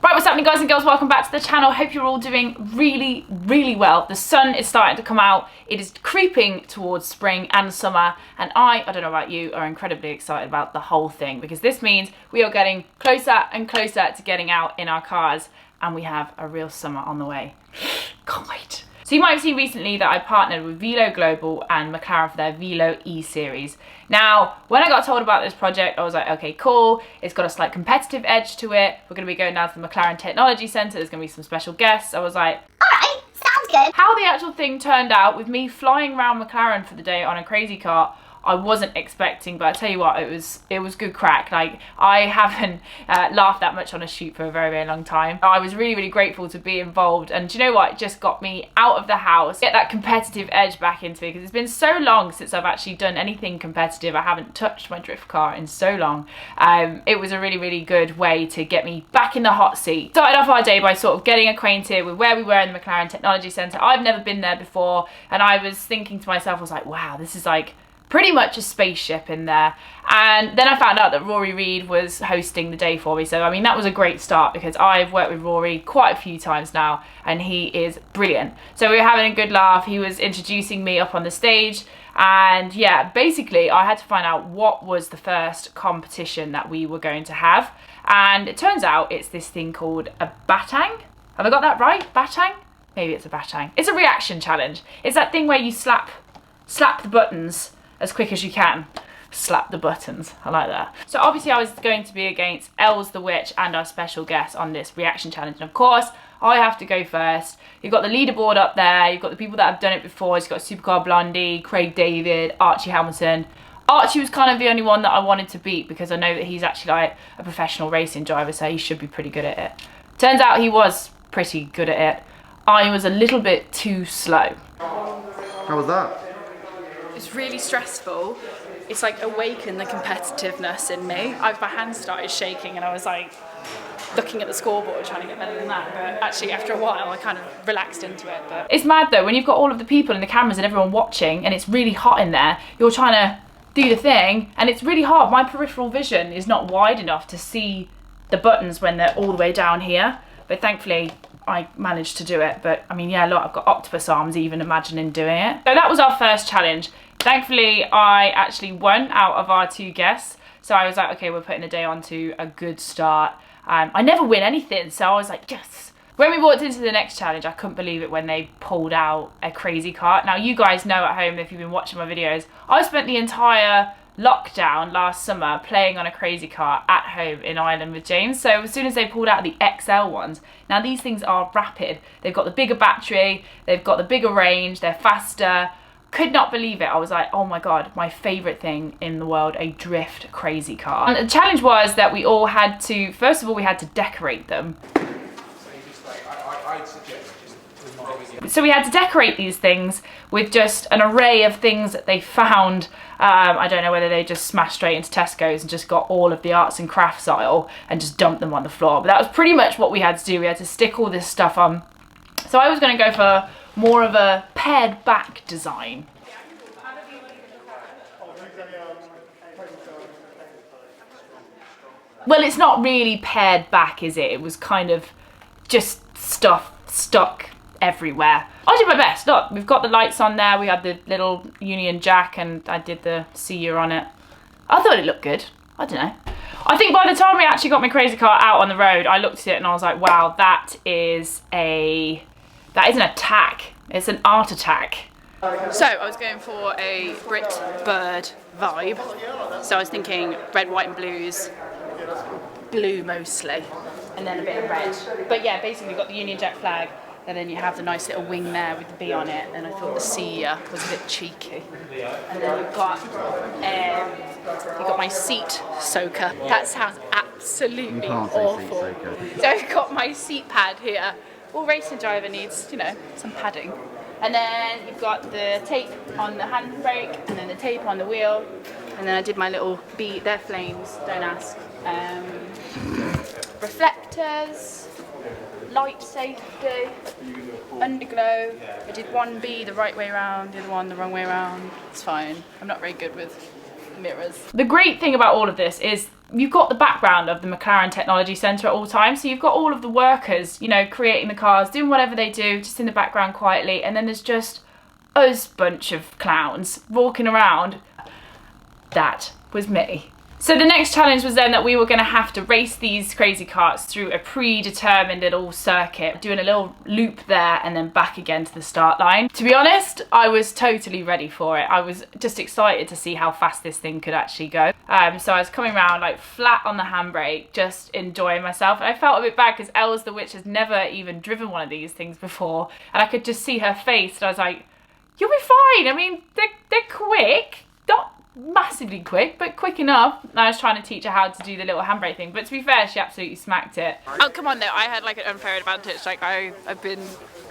Right, what's happening guys and girls? Welcome back to the channel. Hope you're all doing really, really well. The sun is starting to come out. It is creeping towards spring and summer, and I don't know about you, are incredibly excited about the whole thing because this means we are getting closer and closer to getting out in our cars, and we have a real summer on the way. Can't wait. So you might have seen recently that I partnered with Velo Global and McLaren for their Velo E-Series. Now, when I got told about this project, I was like, okay, cool. It's got a slight competitive edge to it. We're going to be going down to the McLaren Technology Centre. There's going to be some special guests. I was like, all right, sounds good. How the actual thing turned out with me flying around McLaren for the day on a crazy kart, I wasn't expecting, but I tell you what, it was good crack. Like, I haven't laughed that much on a shoot for a very, very long time. I was really, really grateful to be involved, and do you know what? It just got me out of the house, get that competitive edge back into it, because it's been so long since I've actually done anything competitive. I haven't touched my drift car in so long. It was a really, really good way to get me back in the hot seat. Started off our day by sort of getting acquainted with where we were in the McLaren Technology Centre. I've never been there before, and I was thinking to myself, I was like, wow, this is like pretty much a spaceship in there. And then I found out that Rory Reid was hosting the day for me, so I mean that was a great start because I've worked with Rory quite a few times now and he is brilliant. So we were having a good laugh. He was introducing me up on the stage, and yeah, basically I had to find out what was the first competition that we were going to have, and it turns out it's this thing called a batang. Have I got that right? Batang? Maybe it's a batang. It's a reaction challenge. It's that thing where you slap the buttons as quick as you can. Slap the buttons, I like that. So obviously I was going to be against Els the Witch and our special guest on this reaction challenge, and of course I have to go first. You've got the leaderboard up there, you've got the people that have done it before. You've got Supercar Blondie, Craig David, Archie Hamilton. Archie was kind of the only one that I wanted to beat because I know that he's actually like a professional racing driver, so he should be pretty good at it. Turns out he was pretty good at it. I was a little bit too slow. How was that? It's really stressful. It's like awakened the competitiveness in me. My hands started shaking and I was like looking at the scoreboard trying to get better than that, but actually after a while I kind of relaxed into it. But it's mad though, when you've got all of the people and the cameras and everyone watching and it's really hot in there, you're trying to do the thing and it's really hard. My peripheral vision is not wide enough to see the buttons when they're all the way down here, but thankfully I managed to do it. But I mean, yeah, look, I've got octopus arms even imagining doing it. So that was our first challenge. Thankfully, I actually won out of our two guests. So I was like, okay, we're putting the day on to a good start. I never win anything, so I was like, yes. When we walked into the next challenge, I couldn't believe it when they pulled out a crazy kart. Now, you guys know at home, if you've been watching my videos, I spent the entire lockdown last summer playing on a crazy kart at home in Ireland with James. So as soon as they pulled out the XL ones, now these things are rapid. They've got the bigger battery, they've got the bigger range, they're faster. Could not believe it. I was like, oh my god, my favourite thing in the world, a drift crazy car. And the challenge was that we all had to, first of all, we had to decorate them. So we had to decorate these things with just an array of things that they found. I don't know whether they just smashed straight into Tesco's and just got all of the arts and crafts aisle and just dumped them on the floor. But that was pretty much what we had to do. We had to stick all this stuff on. So I was going to go for more of a pared back design. Well, it's not really pared back, is it? It was kind of just stuff stuck everywhere. I did my best. Look, we've got the lights on there. We had the little Union Jack and I did the see you on it. I thought it looked good. I don't know. I think by the time we actually got my crazy car out on the road, I looked at it and I was like, wow, that is an attack. It's an art attack. so I was going for a Brit bird vibe. So I was thinking red, white and blues. Blue mostly. And then a bit of red. But yeah, basically you've got the Union Jack flag, and then you have the nice little wing there with the bee on it, and I thought the see ya was a bit cheeky. And then you've got my seat soaker. That sounds absolutely awful. So I've got my seat pad here. All racing driver needs, you know, some padding. And then you've got the tape on the handbrake, and then the tape on the wheel. And then I did my little bee, they're flames, don't ask. Reflectors, light safety, underglow. I did one bee the right way around, the other one the wrong way around. It's fine. I'm not very good with mirrors. The great thing about all of this is you've got the background of the McLaren Technology Centre at all times. So you've got all of the workers, you know, creating the cars, doing whatever they do, just in the background quietly. And then there's just us bunch of clowns walking around. That was me. So the next challenge was then that we were going to have to race these crazy carts through a predetermined little circuit, doing a little loop there and then back again to the start line. To be honest, I was totally ready for it. I was just excited to see how fast this thing could actually go. So I was coming around like flat on the handbrake, just enjoying myself. And I felt a bit bad because Els the witch has never even driven one of these things before. And I could just see her face and I was like, you'll be fine. I mean, they're quick. Not massively quick, but quick enough. And I was trying to teach her how to do the little handbrake thing, but to be fair, she absolutely smacked it. Oh, come on though, I had like an unfair advantage. Like I've been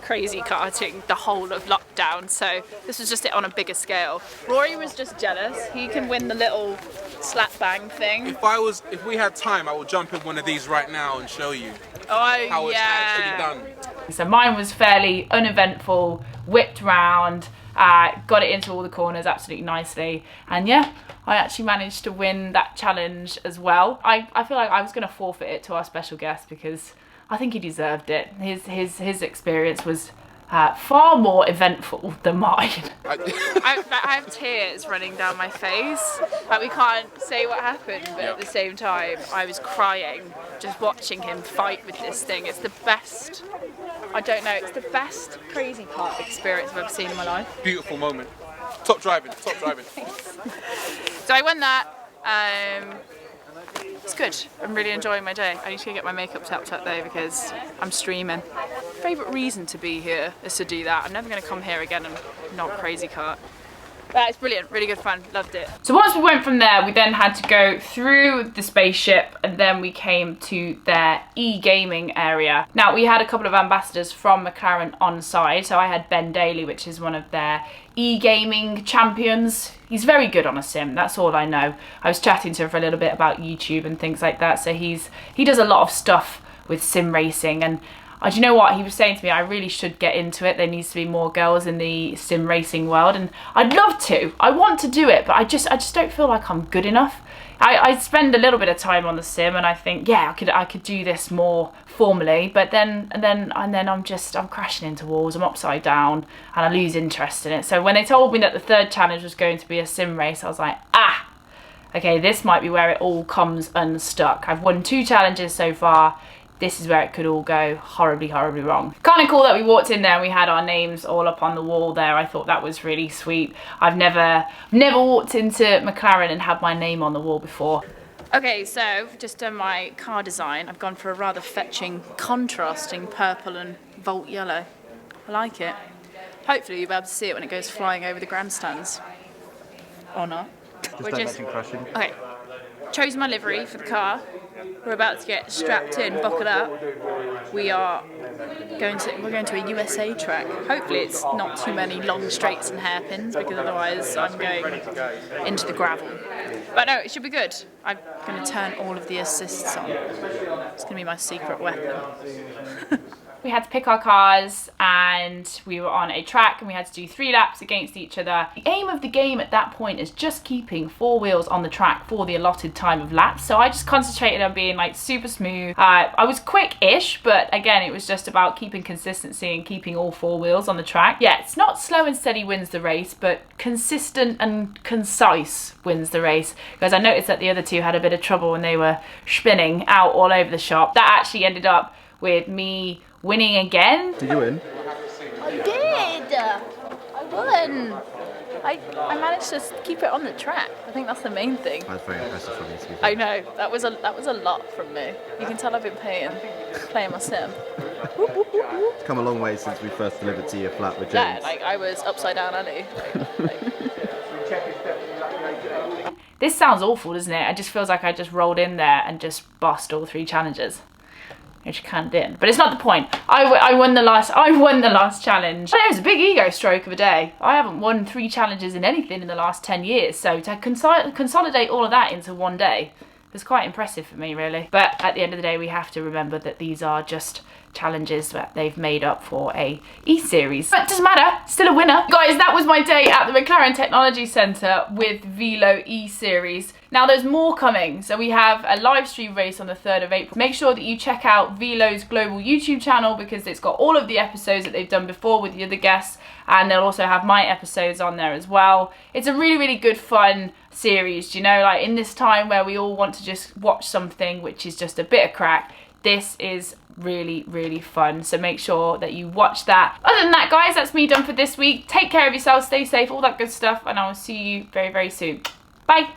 crazy karting the whole of lockdown, so this was just it on a bigger scale. Rory was just jealous. He can win the little slap bang thing. If we had time, I would jump in one of these right now and show you how it's actually done. So mine was fairly uneventful, whipped round, got it into all the corners absolutely nicely, and yeah, I actually managed to win that challenge as well. I feel like I was going to forfeit it to our special guest because I think he deserved it. His experience was far more eventful than mine. I have tears running down my face. Like, we can't say what happened, but at the same time, I was crying just watching him fight with this thing. It's the best. I don't know. It's the best crazy kart experience I've ever seen in my life. Beautiful moment. Top driving. So I won that. It's good. I'm really enjoying my day. I need to go get my makeup tapped up though because I'm streaming. Favourite reason to be here is to do that. I'm never going to come here again and not crazy kart. But it's brilliant, really good fun, loved it. So once we went from there, we then had to go through the spaceship and then we came to their e-gaming area. Now we had a couple of ambassadors from McLaren on side. So I had Ben Daly, which is one of their e-gaming champions. He's very good on a sim, that's all I know. I was chatting to him for a little bit about YouTube and things like that. So he does a lot of stuff with sim racing, and do you know what he was saying to me? I really should get into it. There needs to be more girls in the sim racing world, and I'd love to. I want to do it, but I just don't feel like I'm good enough. I spend a little bit of time on the sim, and I think, yeah, I could do this more formally. But then I'm crashing into walls. I'm upside down, and I lose interest in it. So when they told me that the third challenge was going to be a sim race, I was like, okay, this might be where it all comes unstuck. I've won 2 challenges so far. This is where it could all go horribly, horribly wrong. Kind of cool that we walked in there and we had our names all up on the wall there. I thought that was really sweet. I've never walked into McLaren and had my name on the wall before. Okay, so just done my car design. I've gone for a rather fetching, contrasting purple and Volt yellow. I like it. Hopefully you'll be able to see it when it goes flying over the grandstands. Or not. Don't mention crashing. Okay, chose my livery for the car. We're about to get strapped in, buckled up. We're going to a USA track. Hopefully it's not too many long straights and hairpins because otherwise I'm going into the gravel. But no, it should be good. I'm going to turn all of the assists on. It's going to be my secret weapon. We had to pick our cars and we were on a track and we had to do 3 laps against each other. The aim of the game at that point is just keeping 4 wheels on the track for the allotted time of laps. So I just concentrated on being like super smooth. I was quick-ish, but again, it was just about keeping consistency and keeping all 4 wheels on the track. Yeah, it's not slow and steady wins the race, but consistent and concise wins the race. Because I noticed that the other 2 had a bit of trouble when they were spinning out all over the shop. That actually ended up with me winning again. Did you win? I did! I won! I managed to keep it on the track. I think that's the main thing. That's very impressive from you to be fair. I know, that was a lot from me. You can tell I've been playing my sim. It's come a long way since we first delivered to your flat with James. Yeah, like I was upside down alley. This sounds awful, doesn't it? It just feels like I just rolled in there and just bossed all 3 challenges. Which you can't do. But it's not the point. I won the last challenge. But it was a big ego stroke of a day. I haven't won 3 challenges in anything in the last 10 years. So to consolidate all of that into one day was quite impressive for me, really. But at the end of the day, we have to remember that these are just challenges that they've made up for a E-Series. But it doesn't matter, still a winner. Guys, that was my day at the McLaren Technology Centre with Velo E-Series. Now there's more coming. So we have a live stream race on the 3rd of April. Make sure that you check out Velo's global YouTube channel because it's got all of the episodes that they've done before with the other guests, and they'll also have my episodes on there as well. It's a really, really good fun series, you know, like in this time where we all want to just watch something which is just a bit of crack. This is really, really fun, so make sure that you watch that. Other than that, guys, that's me done for this week. Take care of yourselves, stay safe, all that good stuff, and I will see you very, very soon. Bye.